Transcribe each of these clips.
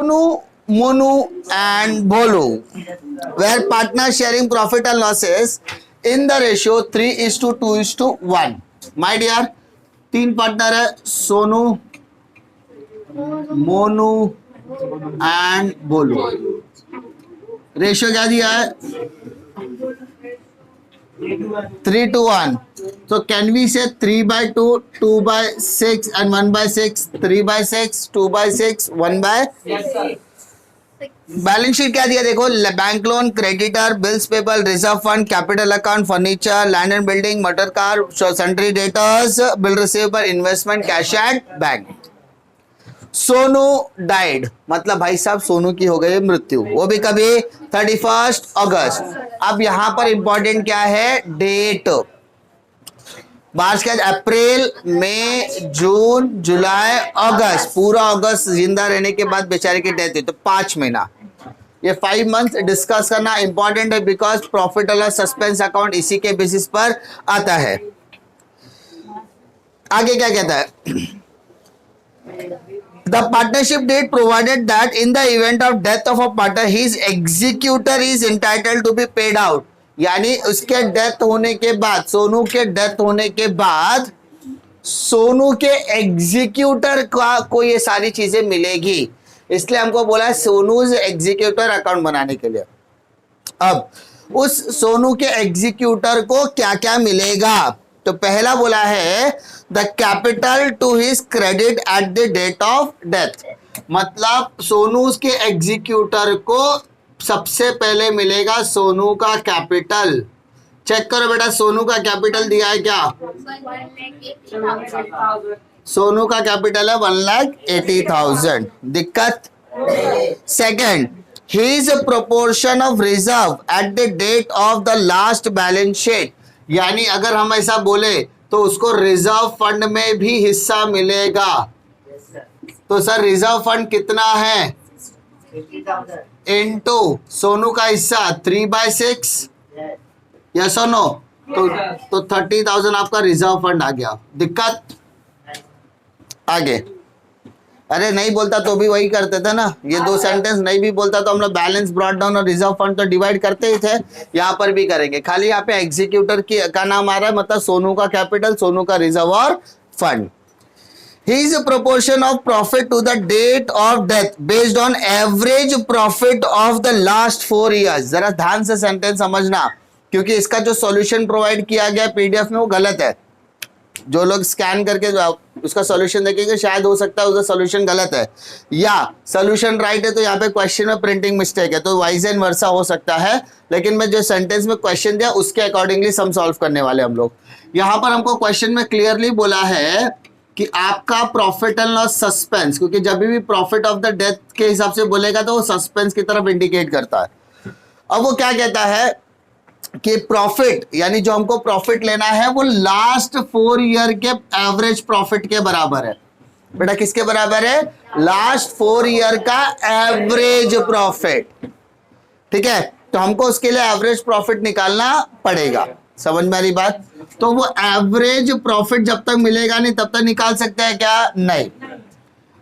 Monu and Bolu were partners sharing profit and losses in the ratio 3:2:1. My dear, तीन partner है, Sonu, Monu and बोलू। Ratio क्या दिया है? 3:1. So can we say 3/2, 2/6 and 1/6, 3/6, 2/6, 1/6? Balance sheet क्या दिया देखो, bank loan, creditor, bills payable, reserve fund, capital account, furniture, land and building, motor car, sundry debtors, bill receivable, investment, cash at bank. Sonu died, मतलब भाई साहब सोनू की हो गई मृत्यु, वो भी कभी 31 अगस्त। अब यहां पर इंपॉर्टेंट क्या है? डेट। मार्च के अप्रैल, मई, जून, जुलाई, अगस्त, पूरा अगस्त जिंदा रहने के बाद बेचारे की डेथ हुई, तो 5 महीना। ये 5 मंथ डिस्कस करना इंपॉर्टेंट है, बिकॉज प्रॉफिट और सस्पेंस अकाउंट इसी के बेसिस पर आता है। आगे क्या कहता है? The partnership deed provided that in the event of death of a partner, his executor is entitled to be paid out. यानी उसके डेथ होने के बाद, सोनू के डेथ होने के बाद सोनू के एग्जीक्यूटर को ये सारी चीजें मिलेगी, इसलिए हमको बोला है सोनूज एग्जीक्यूटर अकाउंट बनाने के लिए। अब उस सोनू के एग्जीक्यूटर को क्या क्या मिलेगा? तो पहला बोला है the capital to his credit at the date of death, मतलब सोनू के एग्जीक्यूटर को सबसे पहले मिलेगा सोनू का कैपिटल। चेक करो बेटा, सोनू का कैपिटल दिया है क्या? सोनू का कैपिटल है 1,80,000। दिक्कत? Second, his proportion of reserve at the date of the last balance sheet, यानी अगर हम ऐसा बोले तो उसको रिजर्व फंड में भी हिस्सा मिलेगा। तो सर रिजर्व फंड कितना है? इनटू सोनू का हिस्सा 3/6, यस और नो? तो 30,000 आपका रिजर्व फंड आ गया। दिक्कत? आगे अरे नहीं बोलता तो भी वही करते थे ना, ये दो सेंटेंस नहीं भी बोलता तो हम लोग बैलेंस, ब्रॉट डाउन और रिजर्व फंड तो डिवाइड करते ही थे, यहाँ पर भी करेंगे। खाली यहाँ पे एग्जीक्यूटर की का नाम आ रहा है, मतलब सोनू का कैपिटल, सोनू का रिजर्व और fund. His proportion of profit to the date of death based on average profit of the last 4 years। जरा ध्यान से सेंटेंस समझना, क्योंकि इसका जो सॉल्यूशन प्रोवाइड किया गया पीडीएफ में वो गलत है। जो लोग स्कैन करके उसका सॉल्यूशन देखेंगे शायद हो सकता है उसका सॉल्यूशन गलत है, या सॉल्यूशन राइट है तो यहाँ पे क्वेश्चन में प्रिंटिंग मिस्टेक है, तो वाइज एंड वर्सा हो सकता है। लेकिन मैं जो सेंटेंस में क्वेश्चन दिया उसके अकॉर्डिंगली सम सॉल्व करने वाले हम लोग। यहाँ पर हमको क्वेश्चन में क्लियरली बोला है कि आपका प्रॉफिट एंड लॉस सस्पेंस, क्योंकि जब भी प्रॉफिट ऑफ द डेथ के हिसाब से बोलेगा तो वो सस्पेंस की तरफ इंडिकेट करता है। अब वो क्या कहता है कि प्रॉफिट, यानी जो हमको प्रॉफिट लेना है वो लास्ट 4 ईयर के एवरेज प्रॉफिट के बराबर है। बेटा किसके बराबर है? लास्ट 4 ईयर का एवरेज प्रॉफिट। ठीक है, तो हमको उसके लिए एवरेज प्रॉफिट निकालना पड़ेगा। समझ में आ रही बात? तो वो एवरेज प्रॉफिट जब तक मिलेगा नहीं तब तक निकाल सकते हैं क्या? नहीं।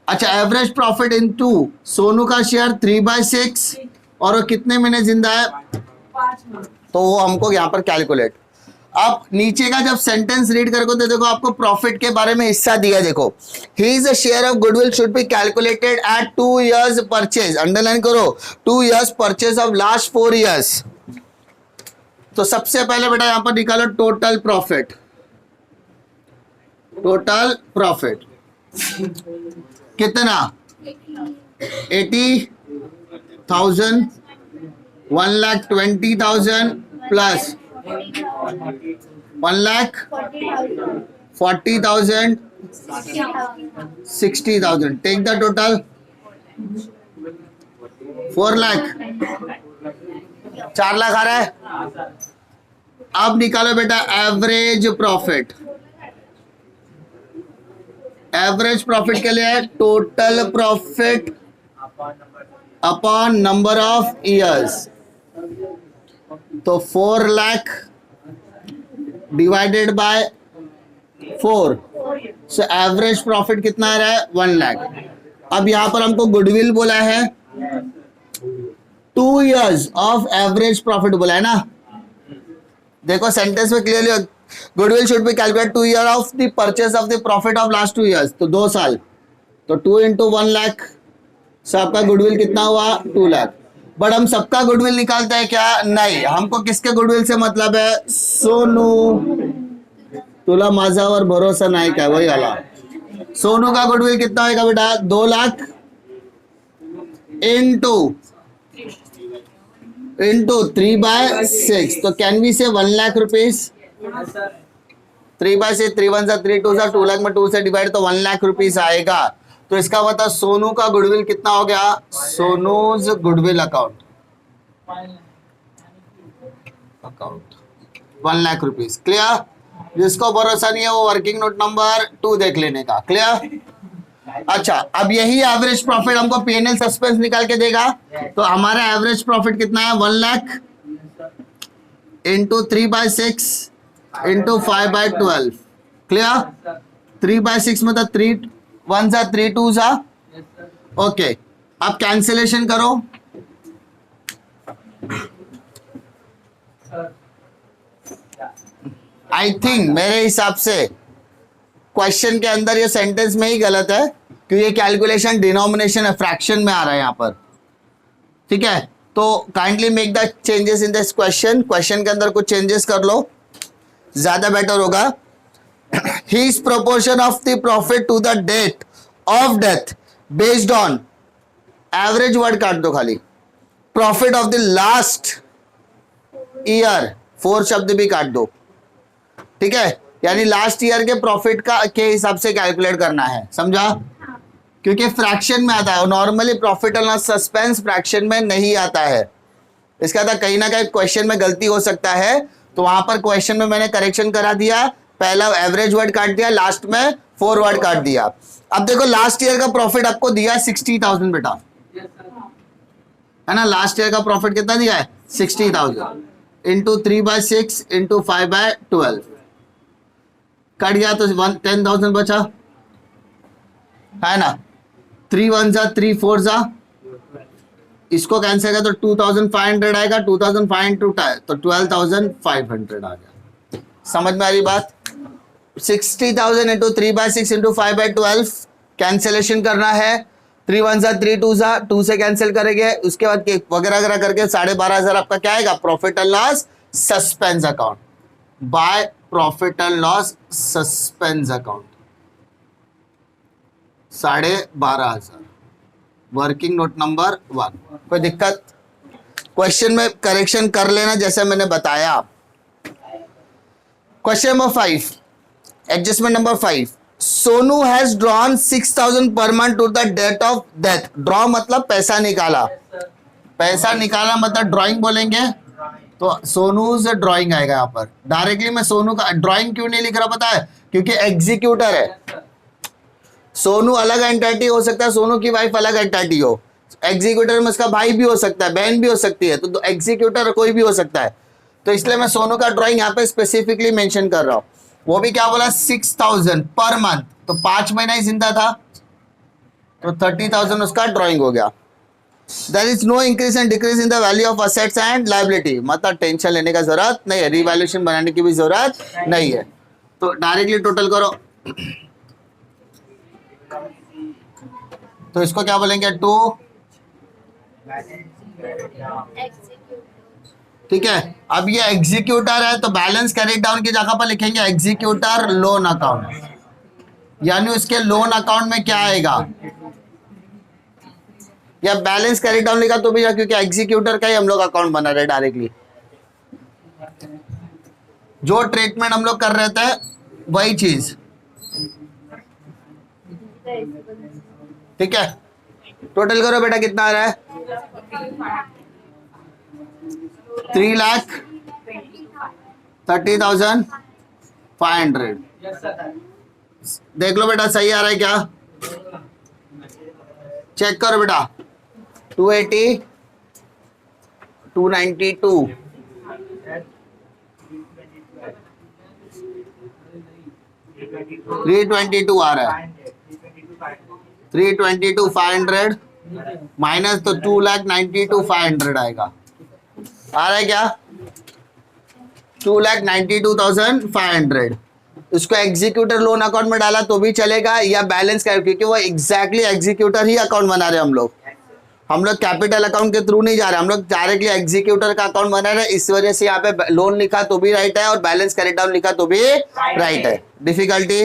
अच्छा, एवरेज प्रॉफिट इनटू सोनू का शेयर 3/6, और वो कितने महीने जिंदा है? 5 तो वो हमको यहाँ पर कैलकुलेट। अब नीचे का जब सेंटेंस रीड करके तो देखो आपको प्रॉफिट के बारे में हिस्सा दिया। देखो, his share of goodwill should be calculated at 2 years purchase. Underline करो, 2 years purchase of last 4 years। तो सबसे पहले बेटा यहां पर निकालो टोटल प्रॉफिट। टोटल प्रॉफिट कितना? 80,000, 1,20,000 plus 1,40,000, 60,000। Take the total 4 lakh, 4 lakh आ रहा है। अब निकालो बेटा एवरेज प्रॉफिट। एवरेज प्रॉफिट के लिए total profit upon number of years, तो 4 lakh divided by 4, so average profit कितना आ रहा है? 1 लाख। अब यहां पर हमको गुडविल बोला है, 2 years ऑफ एवरेज प्रॉफिट बोला है ना। देखो सेंटेंस में clearly, goodwill should be calculate 2 year of the purchase of the profit of last 2 years, तो 2 साल, तो 2 into 1 लाख, सो आपका गुडविल कितना हुआ 2 लाख। बट हम सबका गुडविल निकालते हैं क्या? नहीं, हमको किसके गुडविल से मतलब है? सोनू, तुला माझावर भरोसा नहीं क्या, वही वाला। सोनू का गुडविल कितना होगा बेटा? 2 लाख इंटू 3/6, तो कैन वी से 1 लाख रुपीज? 3/6, 3 1 3 2 2 लाख में 2 से डिवाइड, तो 1 लाख रुपीज आएगा। तो इसका मतलब सोनू का गुडविल कितना हो गया? Sonu's goodwill account 1 lakh rupees. Clear? जिसको भरोसा नहीं है वो वर्किंग नोट नंबर 2 देख लेने का। क्लियर? अच्छा, अब यही एवरेज प्रॉफिट हमको पीएनएल सस्पेंस निकाल के देगा, तो हमारा एवरेज प्रॉफिट कितना है? 1 लाख इंटू 3/6 इंटू 5/12। क्लियर? 3/6 मतलब 3 1 3 2 ओके। अब कैंसिलेशन करो, आई थिंक मेरे हिसाब से क्वेश्चन के अंदर ये सेंटेंस में ही गलत है, क्योंकि ये कैलकुलेशन डिनोमिनेशन है, फ्रैक्शन में आ रहा है यहाँ पर। ठीक है, तो kindly make the changes in this question, question के अंदर कुछ चेंजेस कर लो, ज्यादा बेटर होगा। His proportion of the profit to the date of death based on, average word काट दो खाली, profit of the last year, 4 शब्द भी काट दो। ठीक है, यानी लास्ट ईयर के प्रॉफिट का के हिसाब से कैलकुलेट करना है, समझा? क्योंकि फ्रैक्शन में आता है, normally profit and loss suspense fraction में नहीं आता है। इसका था कहीं ना कहीं क्वेश्चन में गलती हो सकता है, तो वहां पर क्वेश्चन में मैंने करेक्शन करा दिया, पहला एवरेज वर्ड काट दिया, लास्ट में 4 वर्ड काट दिया। अब देखो लास्ट ईयर का प्रॉफिट आपको दिया 60,000 बेटा, है ना? लास्ट ईयर का प्रॉफिट कितना दिया है? 60,000 इंटू 3/6 इंटू 5/12 कट गया, तो 10,000 बचा, है ना? 3 1 3 4 इसको कैंसिल कर तो 2,500 आएगा, 2,500 तो 12,500 आ गया। समझ में आ रही बात? 60,000 इंटू 3/6 इंटू 5/12 कैंसिलेशन करना है, 3 1 3 2 से कैंसिल करेंगे, उसके बाद वगैरह वगैरह करके 12,500 आपका क्या आएगा? Profit and loss suspense account, by profit and loss suspense account 12,500, working note number 1। कोई दिक्कत? क्वेश्चन में करेक्शन कर लेना जैसे मैंने बताया। Question number 5, adjustment number 5, Sonu has drawn 6,000 per month to the date of death. Draw मतलब पैसा निकाला, पैसा निकाला मतलब ड्राइंग बोलेंगे, तो सोनू से ड्राइंग आएगा यहाँ पर। डायरेक्टली मैं सोनू का ड्राइंग क्यों नहीं लिख रहा पता है? क्योंकि एग्जीक्यूटर है, सोनू अलग एंटिटी हो सकता है, सोनू की वाइफ अलग एंटिटी हो, एग्जीक्यूटर में उसका भाई भी हो सकता है, बहन भी हो सकती है, तो एग्जीक्यूटर कोई भी हो सकता है, तो इसलिए मैं सोनू का ड्राइंग यहाँ पे स्पेसिफिकली मेंशन कर रहा हूँ। वो भी क्या बोला? 6,000 पर मंथ, तो 5 महीना ही जिंदा था, तो 30,000 उसका ड्राइंग हो गया। There is no increase and decrease in the value of assets and liability, मतलब टेंशन लेने का जरूरत नहीं है, रिवैल्यूएशन बनाने की भी जरूरत नहीं है, तो डायरेक्टली टोटल करो। तो इसको क्या बोलेंगे? 2। ठीक है, अब ये एग्जीक्यूटर है, तो बैलेंस कैरी डाउन की जगह पर लिखेंगे एग्जीक्यूटर लोन अकाउंट, यानी उसके लोन अकाउंट में क्या आएगा? या बैलेंस कैरी डाउन लिखा तो भी, क्योंकि एग्जीक्यूटर का ही हम लोग अकाउंट बना रहे डायरेक्टली, जो ट्रीटमेंट हम लोग कर रहे थे वही चीज। ठीक है, टोटल करो बेटा, कितना आ रहा है? 3,30,500। देख लो बेटा सही आ रहा है क्या? चेक करो बेटा, 280, 292, 322 आ रहा है। 322,500 माइनस तो 2,92,500 आएगा। आ रहा है क्या? 2,92,500। इसको एग्जीक्यूटर लोन अकाउंट में डाला तो भी चलेगा या बैलेंस कर, क्योंकि वो एग्जैक्टली एग्जीक्यूटर ही अकाउंट बना रहे हम लोग कैपिटल अकाउंट के थ्रू नहीं जा रहे, हम लोग डायरेक्टली एग्जीक्यूटर का अकाउंट बना रहे हैं। इस वजह से यहाँ पे लोन लिखा तो भी राइट है और बैलेंस कैरी डाउन लिखा तो भी राइट है। डिफिकल्टी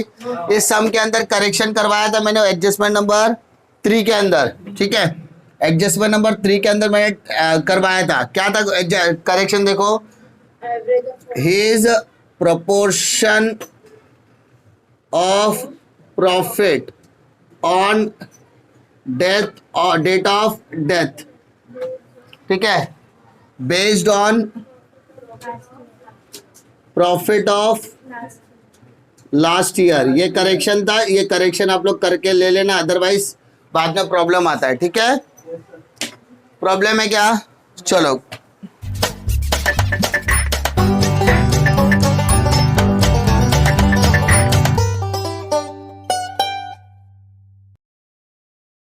इस सम के अंदर करेक्शन करवाया था मैंने एडजस्टमेंट नंबर 3 के अंदर, ठीक है। एडजस्टमेंट नंबर 3 के अंदर मैंने करवाया था। क्या था करेक्शन? देखो, his proportion of profit on death or date of death, ठीक है, based on profit of last year. ये करेक्शन था, ये करेक्शन आप लोग करके ले लेना, अदरवाइज बाद में प्रॉब्लम आता है, ठीक है। प्रॉब्लम है क्या? चलो